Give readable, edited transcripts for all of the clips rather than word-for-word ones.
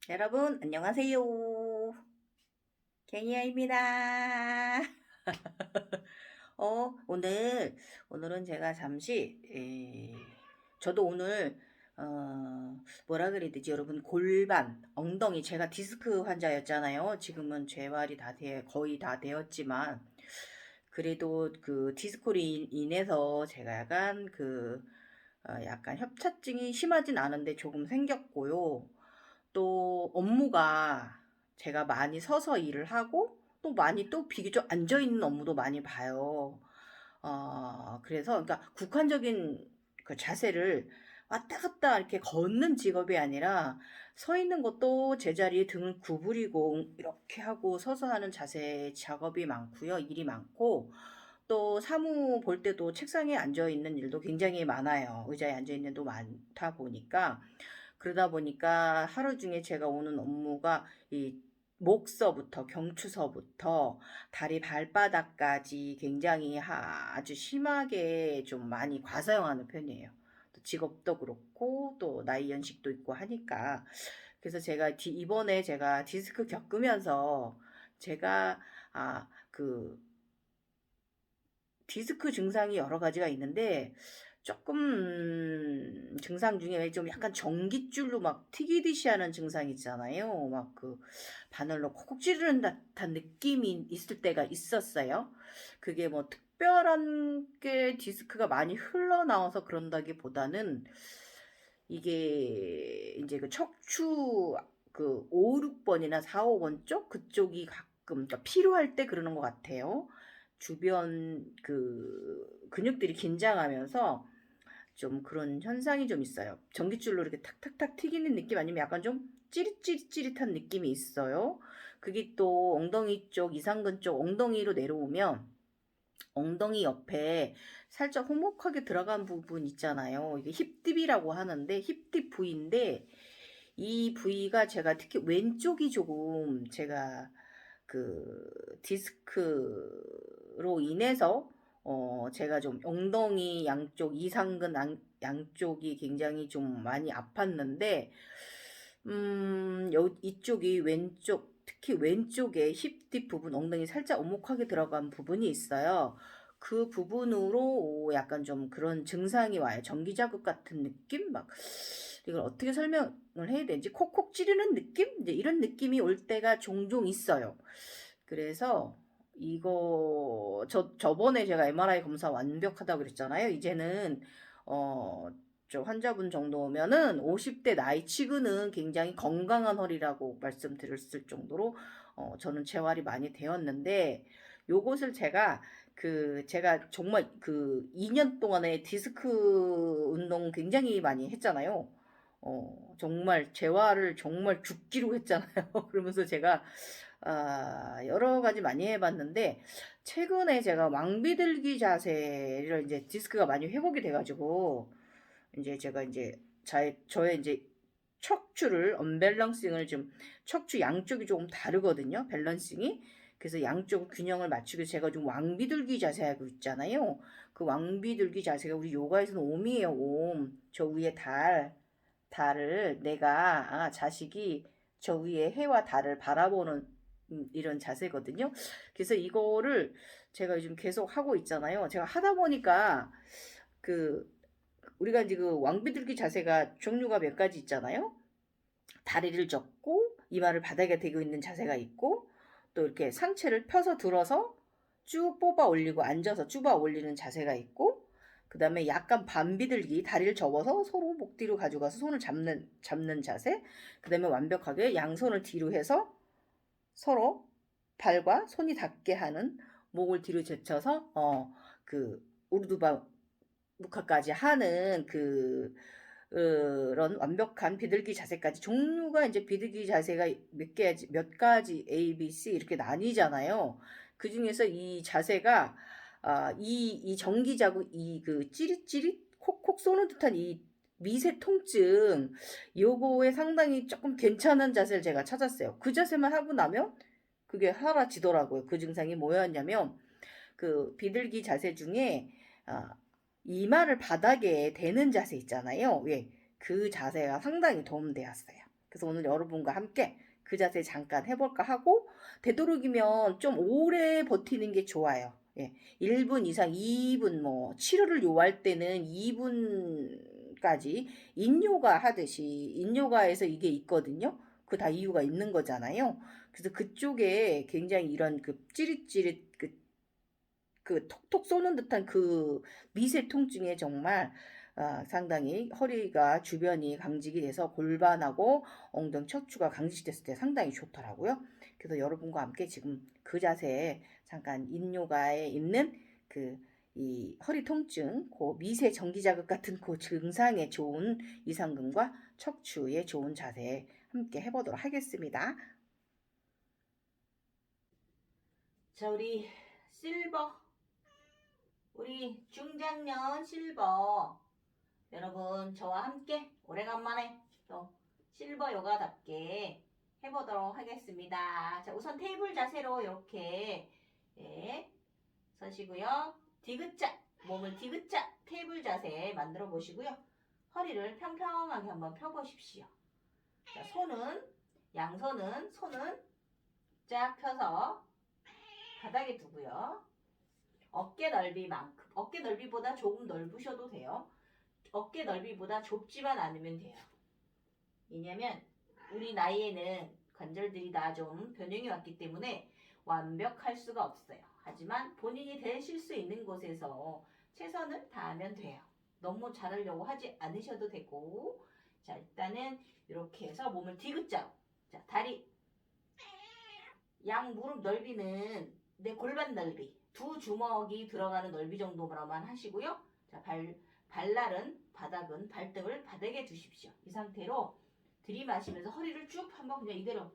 여러분, 안녕하세요. 개니아입니다. 오늘은 제가 잠시, 저도 오늘, 뭐라 그래야 되지, 여러분, 골반, 엉덩이, 제가 디스크 환자였잖아요. 지금은 재활이 거의 다 되었지만, 그래도 그 디스크로 인해서 제가 약간 협착증이 심하진 않은데 조금 생겼고요. 또 업무가 제가 많이 서서 일을 하고 또 많이 또 비교적 앉아있는 업무도 많이 봐요. 그래서 그러니까 국한적인 그 자세를 왔다 갔다 이렇게 걷는 직업이 아니라 서 있는 것도 제자리에 등을 구부리고 이렇게 하고 서서 하는 자세 작업이 많고요. 일이 많고 또 사무 볼 때도 책상에 앉아 있는 일도 굉장히 많아요. 의자에 앉아 있는 일도 많다 보니까 그러다 보니까 하루 중에 제가 오는 업무가 이 목서부터 경추서부터 다리 발바닥까지 굉장히 아주 심하게 좀 많이 과사용하는 편이에요. 또 직업도 그렇고 또 나이 연식도 있고 하니까 그래서 이번에 제가 디스크 겪으면서 제가 그 디스크 증상이 여러 가지가 있는데 조금 증상 중에 좀 약간 전깃줄로 막 튀기듯이 하는 증상 있잖아요. 막 그 바늘로 콕콕 찌르는 듯한 느낌이 있을 때가 있었어요. 그게 뭐 특별한 게 디스크가 많이 흘러나와서 그런다기보다는 이게 이제 그 척추 그 5, 6번이나 4, 5번 쪽 그쪽이 가끔 그러니까 필요할 때 그러는 것 같아요. 주변 그 근육들이 긴장하면서 좀 그런 현상이 좀 있어요. 전깃줄로 이렇게 탁탁탁 튀기는 느낌 아니면 약간 좀 찌릿찌릿찌릿한 느낌이 있어요. 그게 또 엉덩이 쪽, 이상근 쪽 엉덩이로 내려오면 엉덩이 옆에 살짝 호목하게 들어간 부분 있잖아요. 이게 힙딥이라고 하는데 힙딥 부위인데 이 부위가 제가 특히 왼쪽이 조금 제가 그 디스크로 인해서 제가 좀 엉덩이 양쪽 이상근 양쪽이 굉장히 좀 많이 아팠는데 이쪽이 왼쪽 특히 왼쪽에 힙딥 부분 엉덩이 살짝 오목하게 들어간 부분이 있어요. 그 부분으로 약간 좀 그런 증상이 와요. 전기 자극 같은 느낌? 막 이걸 어떻게 설명을 해야 되는지 콕콕 찌르는 느낌? 이제 이런 느낌이 올 때가 종종 있어요. 그래서 저번에 제가 MRI 검사 완벽하다고 그랬잖아요. 이제는 저 환자분 정도면은 50대 나이 치고는 굉장히 건강한 허리라고 말씀드렸을 정도로 저는 재활이 많이 되었는데 요것을 제가 정말 그 2년 동안에 디스크 운동 굉장히 많이 했잖아요. 정말 재활을 정말 죽기로 했잖아요. 그러면서 제가 여러 가지 많이 해봤는데 최근에 제가 왕비들기 자세를 이제 디스크가 많이 회복이 돼가지고 이제 제가 이제 저의 이제 척추를 언밸런싱을 좀 척추 양쪽이 조금 다르거든요. 밸런싱이. 그래서 양쪽 균형을 맞추기 위해서 제가 좀 왕비둘기 자세 하고 있잖아요. 그 왕비둘기 자세가 우리 요가에서는 옴이에요. 옴. 저 위에 달을 내가 자식이 저 위에 해와 달을 바라보는 이런 자세거든요. 그래서 이거를 제가 요즘 계속 하고 있잖아요. 제가 하다 보니까 그 우리가 이제 그 왕비둘기 자세가 종류가 몇 가지 있잖아요. 다리를 접고 이마를 바닥에 대고 있는 자세가 있고 또 이렇게 상체를 펴서 들어서 쭉 뽑아 올리고 앉아서 쭈바 올리는 자세가 있고 그 다음에 약간 반비둘기 다리를 접어서 서로 목 뒤로 가져가서 손을 잡는 자세 그 다음에 완벽하게 양손을 뒤로 해서 서로 발과 손이 닿게 하는 목을 뒤로 제쳐서 그 우르두바 무카까지 하는 그런 완벽한 비둘기 자세까지 종류가 이제 비둘기 자세가 몇 가지 A, B, C 이렇게 나뉘잖아요. 그 중에서 이 자세가 이 전기 자국 이 그 찌릿찌릿 콕콕 쏘는 듯한 이 미세 통증 요거에 상당히 조금 괜찮은 자세를 제가 찾았어요. 그 자세만 하고 나면 그게 사라지더라고요. 그 증상이 뭐였냐면 그 비둘기 자세 중에 이마를 바닥에 대는 자세 있잖아요. 예, 그 자세가 상당히 도움되었어요. 그래서 오늘 여러분과 함께 그 자세 잠깐 해볼까 하고, 되도록이면 좀 오래 버티는 게 좋아요. 예, 1분 이상, 2분, 뭐 치료를 요할 때는 2분까지 인요가 하듯이, 인요가에서 이게 있거든요. 그 다 이유가 있는 거잖아요. 그래서 그쪽에 굉장히 이런 그 찌릿찌릿, 그 톡톡 쏘는 듯한 그 미세 통증에 정말 상당히 허리가 주변이 강직이 돼서 골반하고 엉덩이 척추가 강직됐을 때 상당히 좋더라고요. 그래서 여러분과 함께 지금 그 자세에 잠깐 인요가에 있는 그 이 허리 통증, 그 미세 전기 자극 같은 그 증상에 좋은 이상근과 척추에 좋은 자세 함께 해보도록 하겠습니다. 자, 우리 실버, 우리 중장년 실버 여러분, 저와 함께 오래간만에 또 실버 요가답게 해보도록 하겠습니다. 자, 우선 테이블 자세로 이렇게 서시고요. 디귿자, 몸을 디귿자 테이블 자세 만들어 보시고요. 허리를 평평하게 한번 펴보십시오. 자, 양손은 쫙 펴서 바닥에 두고요. 어깨 넓이만큼, 어깨 넓이보다 조금 넓으셔도 돼요. 어깨 넓이보다 좁지만 않으면 돼요. 왜냐면 우리 나이에는 관절들이 다 좀 변형이 왔기 때문에 완벽할 수가 없어요. 하지만 본인이 되실 수 있는 곳에서 최선을 다하면 돼요. 너무 잘하려고 하지 않으셔도 되고, 자, 일단은 이렇게 해서 몸을 디귿자로, 자, 다리 양 무릎 넓이는 내 골반 넓이, 두 주먹이 들어가는 넓이 정도만 하시고요. 자, 발날은 바닥은 발등을 바닥에 두십시오. 이 상태로 들이마시면서 허리를 쭉 한번 그냥 이대로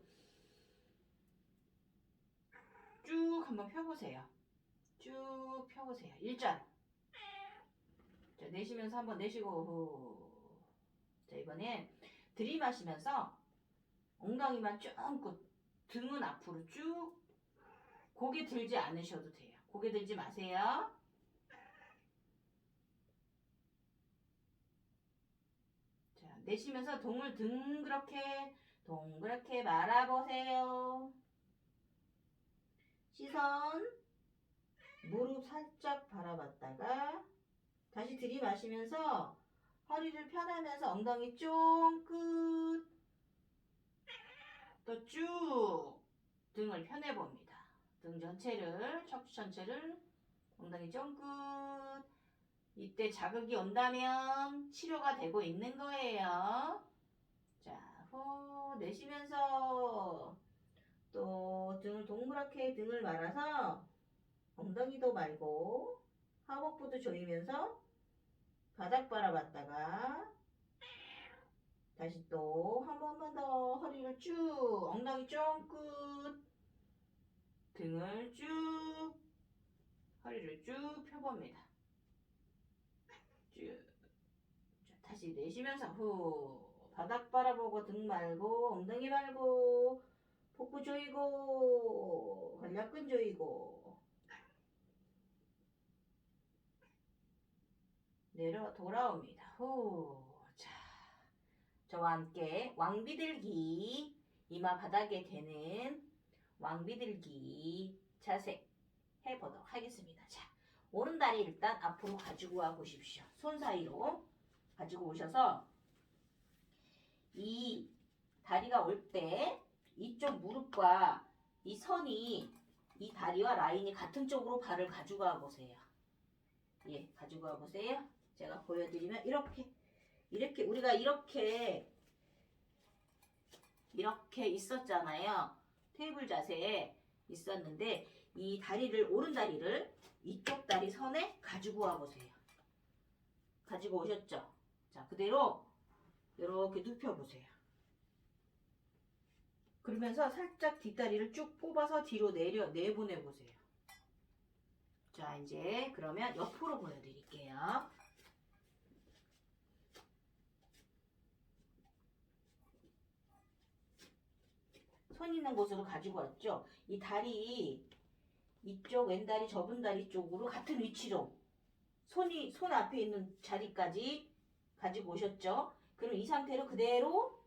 쭉 한번 펴보세요. 쭉 펴보세요. 일자로. 자, 내쉬면서 한번 내쉬고 후. 자, 이번엔 들이마시면서 엉덩이만 쭉 얹고 등은 앞으로 쭉. 고개 들지 않으셔도 돼요. 고개 들지 마세요. 자, 내쉬면서 등을 동그랗게 말아보세요. 시선 무릎 살짝 바라봤다가 다시 들이마시면서 허리를 펴내면서 엉덩이 쫑긋 또 쭉 등을 펴내봅니다. 등 전체를, 척추 전체를 엉덩이 쫑긋. 이때 자극이 온다면 치료가 되고 있는 거예요. 자, 후 내쉬면서 또 등을 동그랗게 등을 말아서 엉덩이도 말고 하복부도 조이면서 바닥 바라봤다가 다시 또 한 번만 더 허리를 쭉 엉덩이 쫑긋 등을 쭉 허리를 쭉 펴봅니다. 쭉. 자, 다시 내쉬면서 후 바닥 바라보고 등 말고 엉덩이 말고 복부 조이고 관략근 조이고 내려 돌아옵니다. 후. 자, 저와 함께 왕비들기 이마 바닥에 대는 왕비들기 자세 해보도록 하겠습니다. 자, 오른다리 일단 앞으로 가지고 와 보십시오. 손 사이로 가지고 오셔서 이 다리가 올 때 이쪽 무릎과 이 선이 이 다리와 라인이 같은 쪽으로 발을 가져가 보세요. 예, 가져가 보세요. 제가 보여드리면 이렇게 우리가 이렇게 있었잖아요. 테이블 자세에 있었는데 이 다리를 오른 다리를 이쪽 다리 선에 가지고 와 보세요. 가지고 오셨죠? 자, 그대로 이렇게 눕혀 보세요. 그러면서 살짝 뒷다리를 쭉 뽑아서 뒤로 내보내 보세요. 자, 이제 그러면 옆으로 보여드릴게요. 손 있는 곳으로 가지고 왔죠. 이 다리 이쪽 왼다리 접은 다리 쪽으로 같은 위치로 손 앞에 있는 자리까지 가지고 오셨죠. 그럼 이 상태로 그대로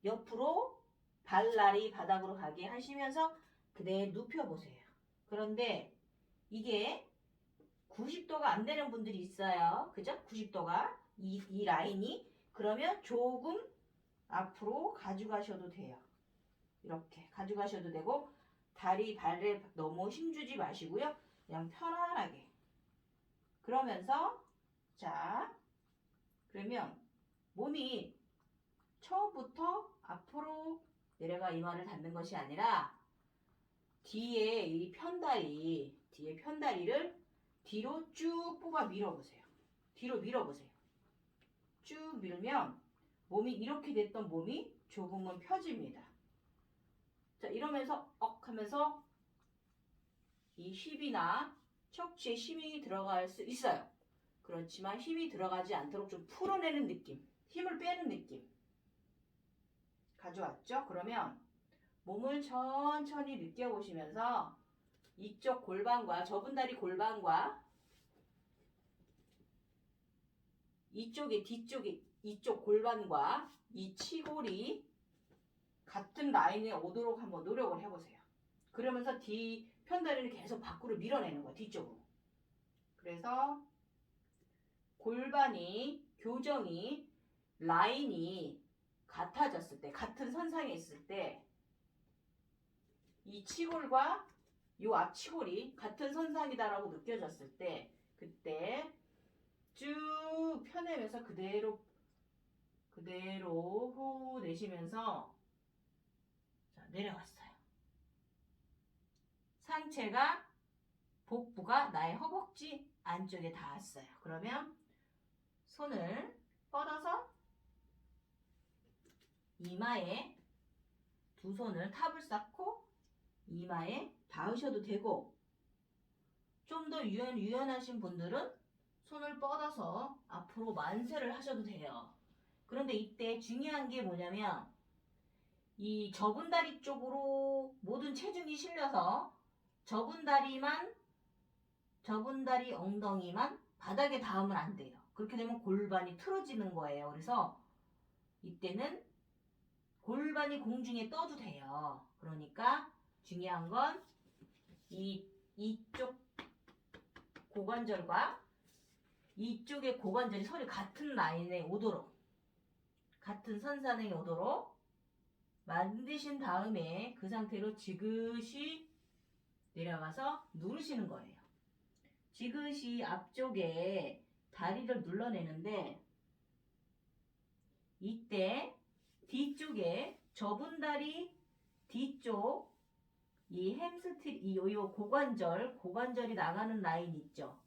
옆으로 발날이 바닥으로 가게 하시면서 그대로 눕혀보세요. 그런데 이게 90도가 안 되는 분들이 있어요. 그죠? 90도가 이 라인이 그러면 조금 앞으로 가져가셔도 돼요. 이렇게 가져가셔도 되고 다리 발에 너무 힘주지 마시고요. 그냥 편안하게 그러면서 자 그러면 몸이 처음부터 앞으로 내려가 이마를 닿는 것이 아니라 뒤에 이 편다리 뒤에 편다리를 뒤로 쭉 뽑아 밀어보세요. 뒤로 밀어보세요. 쭉 밀면 몸이 이렇게 됐던 몸이 조금은 펴집니다. 자 이러면서 억 하면서 이 힙이나 척추에 힘이 들어갈 수 있어요. 그렇지만 힘이 들어가지 않도록 좀 풀어내는 느낌, 힘을 빼는 느낌 가져왔죠? 그러면 몸을 천천히 느껴보시면서 이쪽 골반과 접은 다리 골반과 이쪽에 뒤쪽에 이쪽 골반과 이 치골이 같은 라인에 오도록 한번 노력을 해보세요. 그러면서 뒤 편다리를 계속 밖으로 밀어내는 거야, 뒤쪽으로. 그래서 골반이 교정이 라인이 같아졌을 때 같은 선상에 있을 때 이 치골과 요 앞치골이 같은 선상이다라고 느껴졌을 때 그때 쭉 펴내면서 그대로 후 내쉬면서 자, 내려갔어요. 상체가 복부가 나의 허벅지 안쪽에 닿았어요. 그러면 손을 뻗어서 이마에 두 손을 탑을 쌓고 이마에 닿으셔도 되고 좀 더 유연하신 분들은 손을 뻗어서 앞으로 만세를 하셔도 돼요. 그런데 이때 중요한 게 뭐냐면 이 접은 다리 쪽으로 모든 체중이 실려서 접은 다리 엉덩이만 바닥에 닿으면 안 돼요. 그렇게 되면 골반이 틀어지는 거예요. 그래서 이때는 골반이 공중에 떠도 돼요. 그러니까 중요한 건 이쪽 고관절과 이쪽의 고관절이 서로 같은 라인에 오도록 같은 선상에 오도록 만드신 다음에 그 상태로 지그시 내려가서 누르시는 거예요. 지그시 앞쪽에 다리를 눌러내는데 이때 뒤쪽에 접은 다리 뒤쪽 이 햄스트링 이 고관절이 나가는 라인 있죠.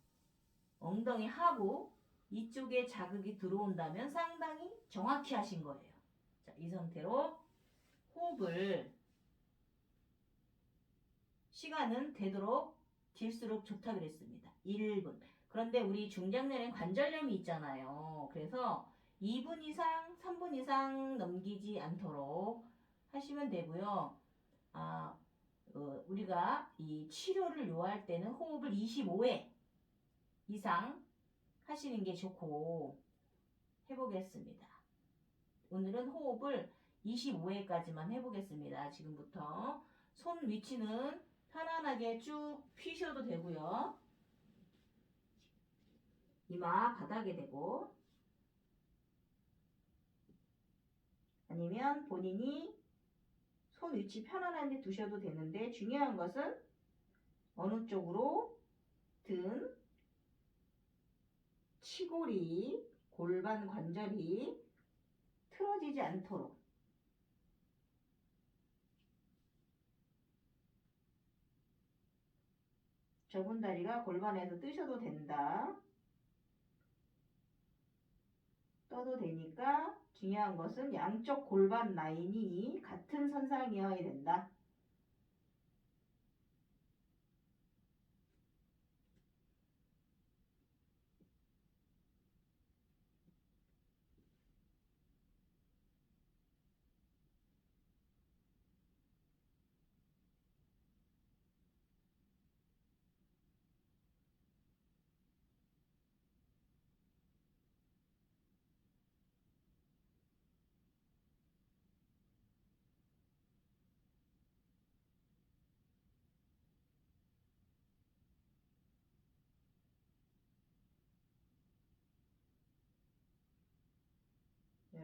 엉덩이 하부 이쪽에 자극이 들어온다면 상당히 정확히 하신 거예요. 자, 이 상태로 호흡을 시간은 되도록 길수록 좋다 그랬습니다. 1분. 그런데 우리 중장년엔 관절염이 있잖아요. 그래서 2분 이상, 3분 이상 넘기지 않도록 하시면 되고요. 우리가 이 치료를 요할 때는 호흡을 25회 이상 하시는 게 좋고 해보겠습니다. 오늘은 호흡을 25회까지만 해보겠습니다. 지금부터 손 위치는 편안하게 쭉 펴셔도 되고요. 이마 바닥에 대고 아니면 본인이 손 위치 편안한데 두셔도 되는데 중요한 것은 어느 쪽으로 든 치골이 골반 관절이 틀어지지 않도록 접은 다리가 골반에서 뜨셔도 된다. 떠도 되니까 중요한 것은 양쪽 골반 라인이 같은 선상이어야 된다.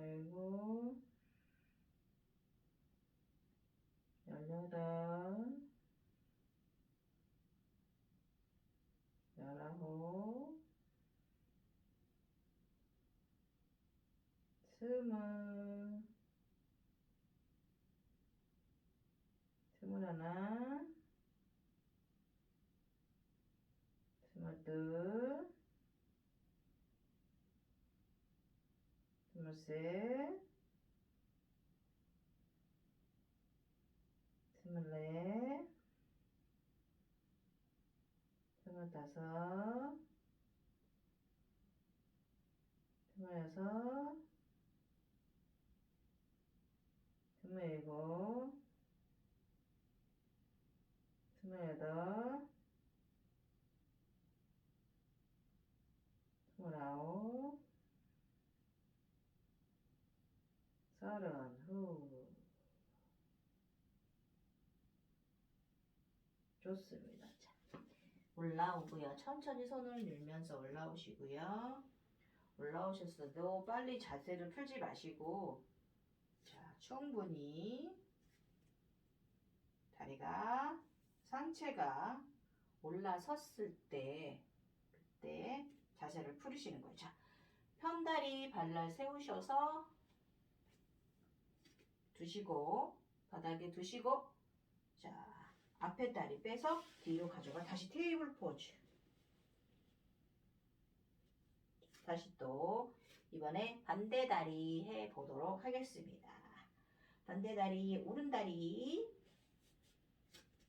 열일곱, 열여덟, 열아홉, 스물, 스물하나, 스물둘, 스물셋, 스물넷, 스물다섯, 스물여섯, 스물일곱, 스물여덟, 스물아홉, 서른. 후. 좋습니다. 자, 올라오고요. 천천히 손을 밀면서 올라오시고요. 올라오셨어도 빨리 자세를 풀지 마시고, 자, 충분히 다리가, 상체가 올라섰을 때, 그때 자세를 풀으시는 거예요. 자, 편다리 발날 세우셔서 두시고, 바닥에 두시고, 자, 앞에 다리 빼서 뒤로 가져가. 다시 테이블 포즈. 다시 또 이번에 반대 다리 해 보도록 하겠습니다. 반대 다리, 오른 다리,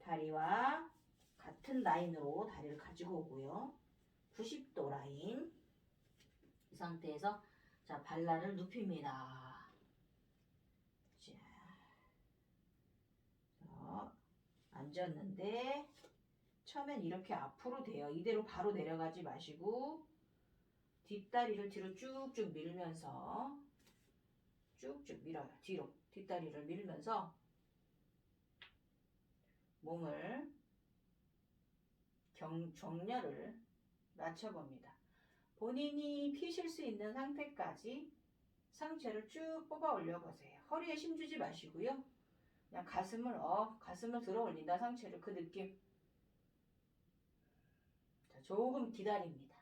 다리와 같은 라인으로 다리를 가지고 오고요. 90도 라인. 이 상태에서 자, 발날을 눕힙니다. 자, 앉았는데 처음엔 이렇게 앞으로 돼요. 이대로 바로 내려가지 마시고 뒷다리를 뒤로 쭉쭉 밀면서 쭉쭉 밀어요. 뒤로 뒷다리를 밀면서 몸을 정렬을 맞춰봅니다. 본인이 피실 수 있는 상태까지 상체를 쭉 뽑아 올려보세요. 허리에 힘주지 마시고요. 그냥 가슴을 들어 올린다. 상체를 그 느낌. 자, 조금 기다립니다.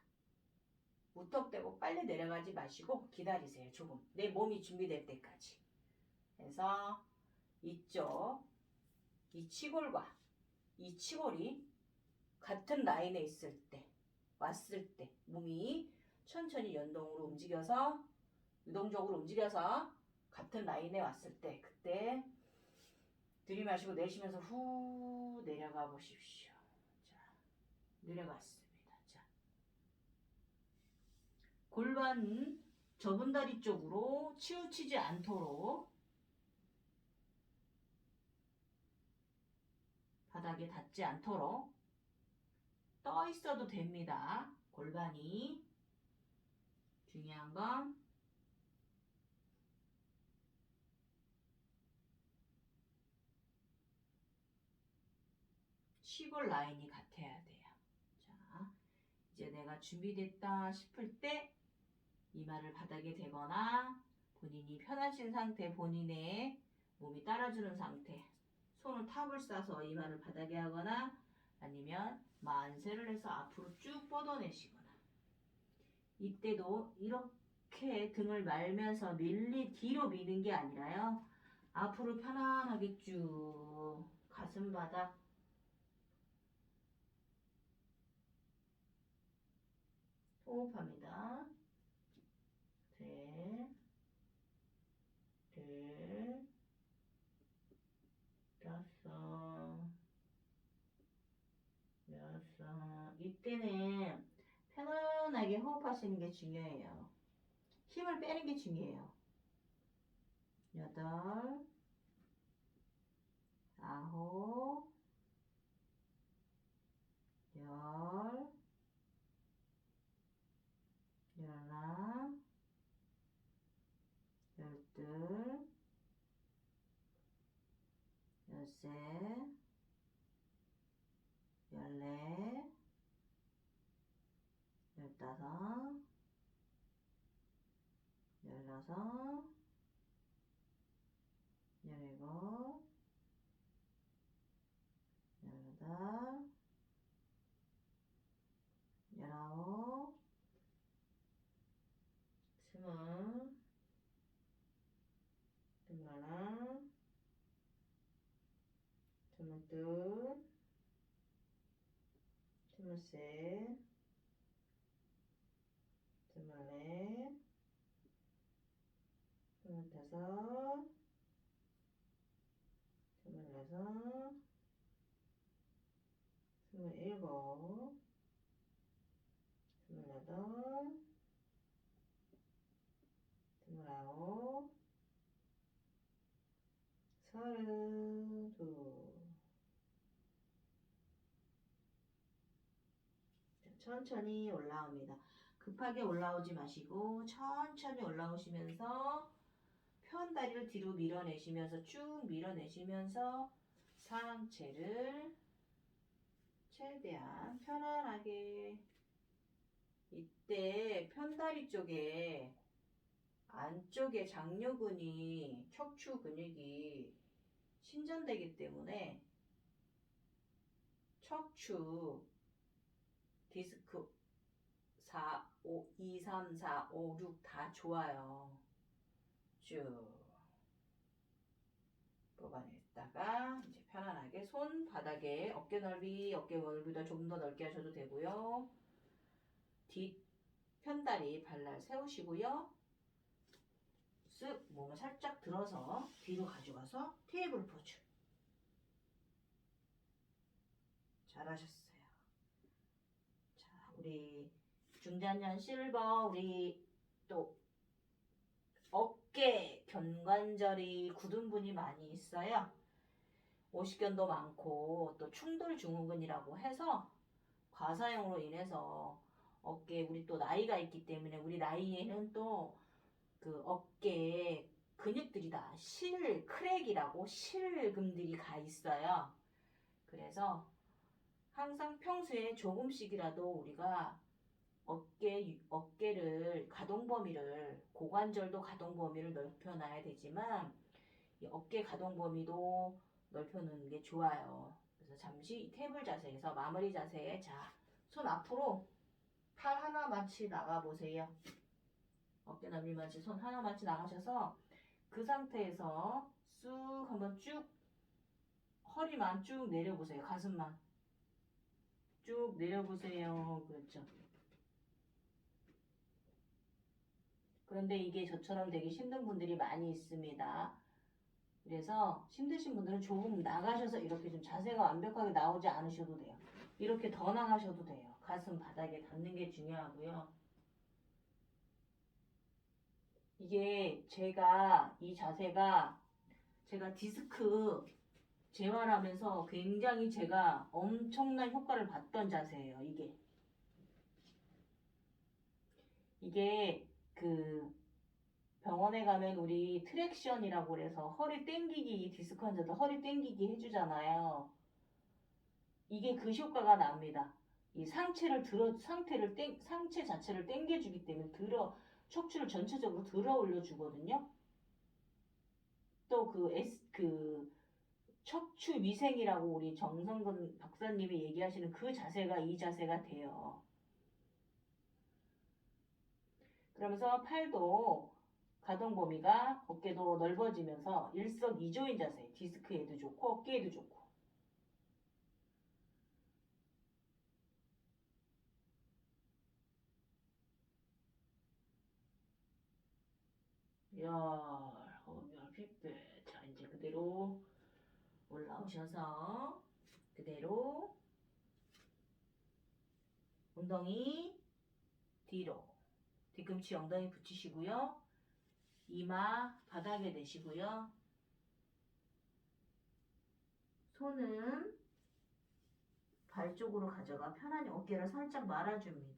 무턱대고 빨리 내려가지 마시고 기다리세요. 조금. 내 몸이 준비될 때까지. 그래서 이쪽 이 치골과 이 치골이 같은 라인에 있을 때, 왔을 때 몸이 천천히 연동으로 움직여서 유동적으로 움직여서 같은 라인에 왔을 때 그때 들이마시고 내쉬면서 후 내려가 보십시오. 자, 내려갔습니다. 자, 골반 좁은 다리 쪽으로 치우치지 않도록 바닥에 닿지 않도록 떠 있어도 됩니다. 골반이 중요한 건 치골 라인이 같아야 돼요. 자, 이제 내가 준비됐다 싶을 때 이마를 바닥에 대거나 본인이 편하신 상태, 본인의 몸이 따라주는 상태, 손을 탑을 싸서 이마를 바닥에 하거나 아니면 만세를 해서 앞으로 쭉 뻗어내시거나 이때도 이렇게 등을 말면서 뒤로 미는 게 아니라요. 앞으로 편안하게 쭉 가슴 바닥 호흡합니다. 셋, 둘, 다섯, 여섯. 이때는 편안하게 호흡하시는 게 중요해요. 힘을 빼는 게 중요해요. 여덟, 아홉, 열, 열하나, 열둘, 열셋, 열넷, 열다섯, 열여섯, 스물둘, 스물셋, 스물넷, 스물다섯, 스물여섯, 스물일곱, 스물여덟, 스물아홉, 서른둘. 천천히 올라옵니다. 급하게 올라오지 마시고 천천히 올라오시면서 편다리를 뒤로 밀어내시면서 쭉 밀어내시면서 상체를 최대한 편안하게. 이때 편다리 쪽에 안쪽에 장요근이 척추 근육이 신전되기 때문에 척추 디스크 4, 5, 2, 3, 4, 5, 6 다 좋아요. 쭉 뽑아냈다가 이제 편안하게 손 바닥에 어깨 넓이보다 조금 더 넓게 하셔도 되고요. 뒷 편다리 발날 세우시고요. 쓱 몸을 살짝 들어서 뒤로 가져가서 테이블 포즈. 잘하셨어요. 자, 우리 중장년 실버 우리 또 어깨 견관절이 굳은 분이 많이 있어요. 오십견도 많고 또 충돌 증후군이라고 해서 과사용으로 인해서 어깨 우리 또 나이가 있기 때문에 우리 나이에는 또 그 어깨 근육들이 다 크랙이라고 실금들이 가 있어요. 그래서 항상 평소에 조금씩이라도 우리가 어깨를 가동 범위를 고관절도 가동 범위를 넓혀놔야 되지만 이 어깨 가동 범위도 넓혀놓는 게 좋아요. 그래서 잠시 테이블 자세에서 마무리 자세에 자, 손 앞으로 팔 하나만치 나가보세요. 어깨 넓이만치 손 하나만치 나가셔서 그 상태에서 쑥 한번 쭉 허리만 쭉 내려보세요. 가슴만 쭉 내려보세요. 그렇죠. 그런데 이게 저처럼 되게 힘든 분들이 많이 있습니다. 그래서 힘드신 분들은 조금 나가셔서 이렇게 좀 자세가 완벽하게 나오지 않으셔도 돼요. 이렇게 더 나가셔도 돼요. 가슴 바닥에 닿는 게 중요하고요. 이게 이 자세가 제가 디스크 재활하면서 굉장히 제가 엄청난 효과를 봤던 자세예요. 이게 그 병원에 가면 우리 트랙션이라고 그래서 허리 땡기기, 디스크 환자들 허리 땡기기 해주잖아요. 이게 그 효과가 납니다. 이 상체 자체를 땡겨주기 때문에 척추를 전체적으로 들어 올려주거든요. 또 척추 위생이라고 우리 정성근 박사님이 얘기하시는 그 자세가 이 자세가 돼요. 그러면서 팔도 가동 범위가 어깨도 넓어지면서 일석이조인 자세, 디스크에도 좋고 어깨에도 좋고. 허물 핏빛. 자, 이제 그대로 올라오셔서 그대로 엉덩이 뒤로 뒤꿈치 엉덩이 붙이시고요. 이마 바닥에 대시고요. 손은 발 쪽으로 가져가 편안히 어깨를 살짝 말아줍니다.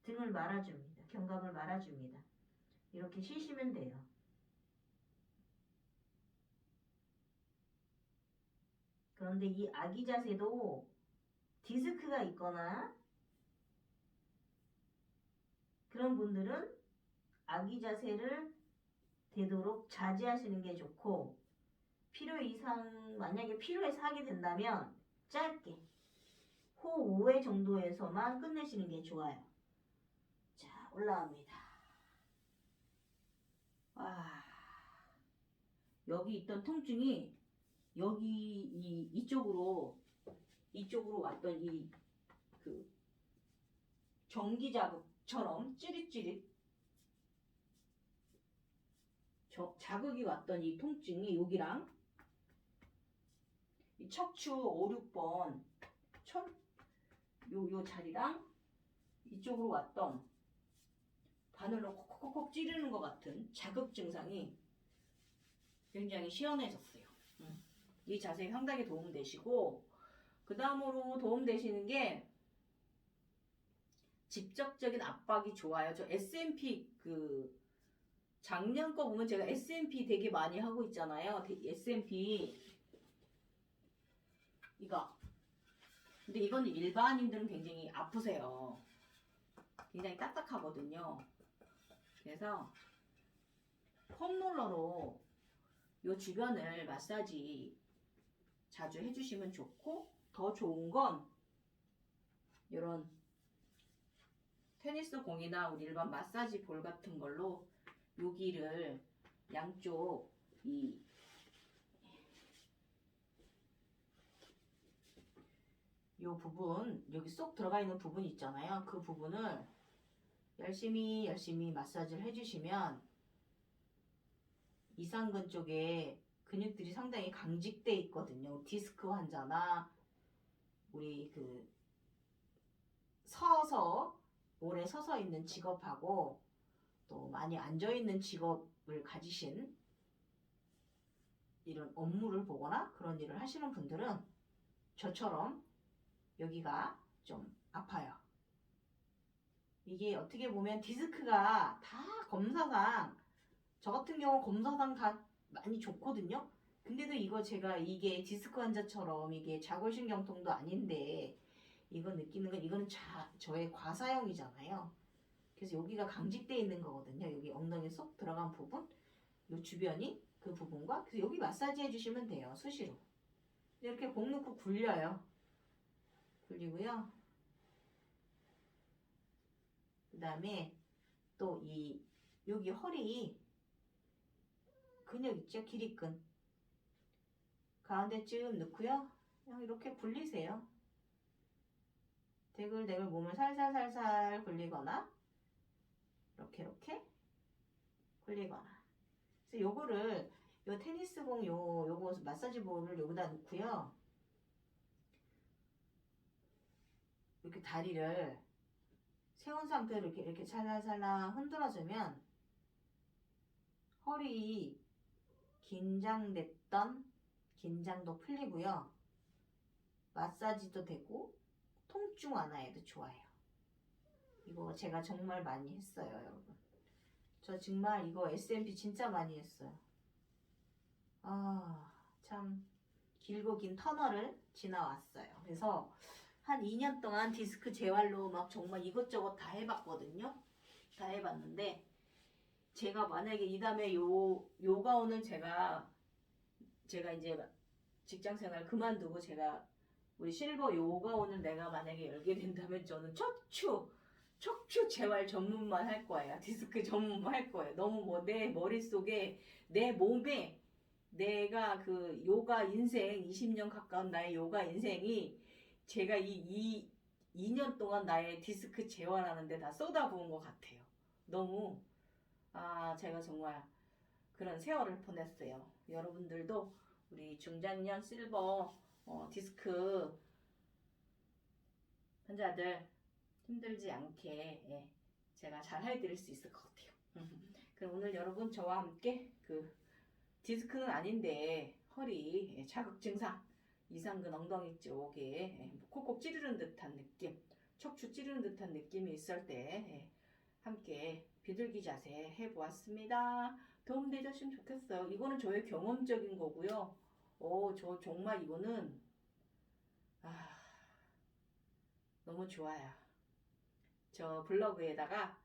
등을 말아줍니다. 견갑을 말아줍니다. 이렇게 쉬시면 돼요. 그런데 이 아기 자세도 디스크가 있거나 그런 분들은 아기 자세를 되도록 자제하시는 게 좋고, 만약에 필요해서 하게 된다면 짧게 호 5회 정도에서만 끝내시는 게 좋아요. 자, 올라옵니다. 여기 있던 통증이 여기 이쪽으로 왔던 이 그 전기 자극처럼 찌릿찌릿 자극이 왔던 이 통증이 여기랑 이 척추 5, 6번 요 자리랑 이쪽으로 왔던 바늘로 콕콕콕 찌르는 것 같은 자극 증상이 굉장히 시원해졌어요. 이 자세에 상당히 도움되시고, 그 다음으로 도움되시는 게 직접적인 압박이 좋아요. 저 SMP 작년 거 보면 제가 SMP 되게 많이 하고 있잖아요. SMP 이거. 근데 이건 일반인들은 굉장히 아프세요. 굉장히 딱딱하거든요. 그래서 폼롤러로 이 주변을 마사지 자주 해주시면 좋고, 더 좋은 건 이런 테니스 공이나 우리 일반 마사지 볼 같은 걸로 여기를 양쪽 이 부분, 여기 쏙 들어가 있는 부분 있잖아요. 그 부분을 열심히 마사지를 해주시면 이상근 쪽에 근육들이 상당히 강직돼 있거든요. 디스크 환자나 우리 오래 서서 있는 직업하고 또 많이 앉아 있는 직업을 가지신 이런 업무를 보거나 그런 일을 하시는 분들은 저처럼 여기가 좀 아파요. 이게 어떻게 보면 디스크가 다 검사상, 저 같은 경우 검사상 다 많이 좋거든요. 근데도 이게 디스크 환자처럼 이게 자골신경통도 아닌데 이거 느끼는 건 이거는 저의 과사형이잖아요. 그래서 여기가 강직돼 있는 거거든요. 여기 엉덩이 쏙 들어간 부분, 요 주변이 그 부분과, 그래서 여기 마사지 해주시면 돼요. 수시로. 이렇게 공 넣고 굴려요. 굴리고요. 그 다음에 또 여기 허리 근육 있죠? 길이근. 가운데쯤 넣고요. 그냥 이렇게 굴리세요. 대굴대굴 몸을 살살살살 굴리거나 이렇게 굴리거나. 그래서 요거를 요 테니스공 요거 마사지 볼을 여기다 넣고요. 이렇게 다리를 세운 상태로 이렇게 살살살랑 흔들어주면 허리 긴장됐던 긴장도 풀리고요. 마사지도 되고 통증 완화에도 좋아요. 이거 제가 정말 많이 했어요, 여러분. 저 정말 이거 SMP 진짜 많이 했어요. 참 길고 긴 터널을 지나왔어요. 그래서 한 2년 동안 디스크 재활로 막 정말 이것저것 다 해봤거든요. 다 해봤는데 제가 만약에 이 다음에 요가원을 제가 이제 직장생활 그만두고 제가 우리 실버 요가원을 내가 만약에 열게 된다면 저는 척추 재활 전문만 할 거예요. 디스크 전문만 할 거예요. 너무 내 머릿속에 내 몸에 내가 요가 인생 20년 가까운 나의 요가 인생이 제가 이 2년 동안 나의 디스크 재활하는 데 다 쏟아부은 것 같아요. 너무 제가 정말 그런 세월을 보냈어요. 여러분들도 우리 중장년 실버 디스크 환자들 힘들지 않게 제가 잘 해드릴 수 있을 것 같아요. 그럼 오늘 여러분 저와 함께 디스크는 아닌데 허리 자극 증상, 이상근 엉덩이 쪽에 콕콕 찌르는 듯한 느낌, 척추 찌르는 듯한 느낌이 있을 때 함께 비둘기 자세 해보았습니다. 도움되셨으면 좋겠어요. 이거는 저의 경험적인 거고요. 저 정말 이거는 너무 좋아요. 저 블로그에다가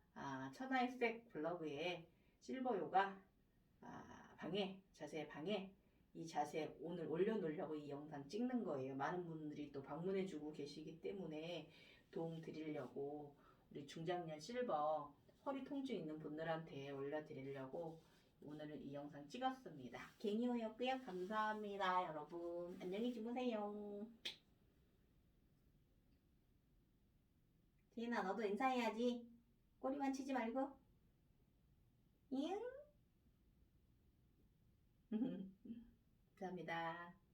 천하의색 블로그에 실버 요가 자세 방에 이 자세 오늘 올려놓으려고 이 영상 찍는 거예요. 많은 분들이 또 방문해주고 계시기 때문에 도움 드리려고 우리 중장년 실버 허리 통증 있는 분들한테 올려드리려고 오늘은 이 영상 찍었습니다. 개니호였고요. 감사합니다, 여러분. 안녕히 주무세요. 지인아, 너도 인사해야지. 꼬리만 치지 말고. 잉? 감사합니다.